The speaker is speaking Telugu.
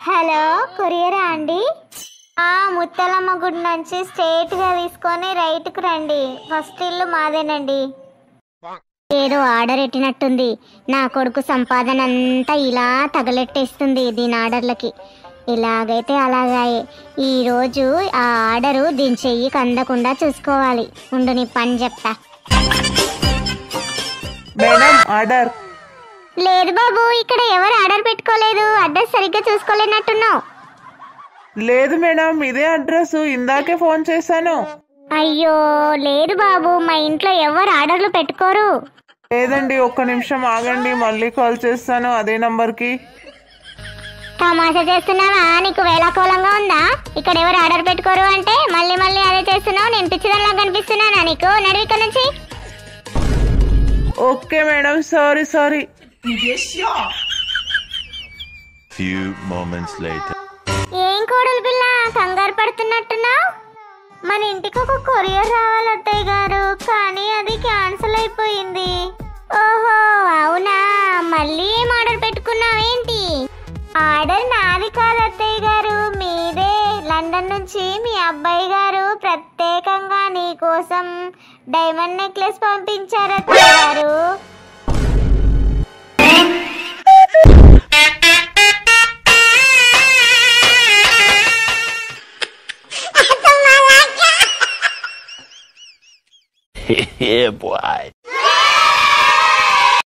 హలో, కొరియరా అండి? ముత్తలమ్మ గుడి నుంచి స్ట్రైట్ గా తీసుకొని రైట్ కు రండి. ఫస్ట్ ఇల్లు మాదేనండి. ఏదో ఆర్డర్ ఎట్టినట్టుంది. నా కొడుకు సంపాదన అంతా ఇలా తగలెట్టేస్తుంది దీని ఆర్డర్లకి. ఇలాగైతే అలాగాయే. ఈరోజు ఆ ఆర్డరు దీని చెయ్యికి అందకుండా చూసుకోవాలి. ఉండు నీ పని చెప్తా. ఆర్డర్ లేదు బాబు, ఇక్కడ ఎవరు ఆర్డర్ పెట్టుకోలేదు. అడ్రస్ సరిగ్గా చూసుకోలేనట్టున్నావు. లేదు మేడం, ఇదే అడ్రస్. ఇందాకే ఫోన్ చేశాను. అయ్యో లేదు బాబు, మా ఇంట్లో ఎవరు ఆర్డర్లు పెట్టుకోరు. లేదండి, ఒక్క నిమిషం ఆగండి, మళ్ళీ కాల్ చేస్తాను అదే నంబర్కి. తమాషా చేస్తున్నావా? నీకు వేళాకోళంగా ఉందా? ఇక్కడ ఎవరు ఆర్డర్ పెట్టుకోరు అంటే మళ్ళీ మళ్ళీ అదే చేస్తున్నావు. నేను పిచ్చిదానిలా కనిపిస్తున్నానా నీకు? నడివి ఇక్కడ నుంచి. Okay madam, sorry. Few moments later. ఏం కోడలు పిల్ల, కంగారు పడుతున్నట్టున్నావు? మన ఇంటికి ఒక కొరియర్ రావాలి అత్తయ్య గారు, కానీ అది క్యాన్సిల్ అయిపోయింది. ఓహో అవునా, మళ్ళీ ఏం ఆర్డర్ పెట్టుకున్నావేంటి? ఆర్డర్ నాది కాదు అత్తయ్య గారు, మీదే. లండన్ నుంచి మీ అబ్బాయి గారు ప్రత్యేకంగా నీ కోసం డైమండ్ నెక్లెస్ పంపించారు అత్తయ్య గారు. Yeah, boy.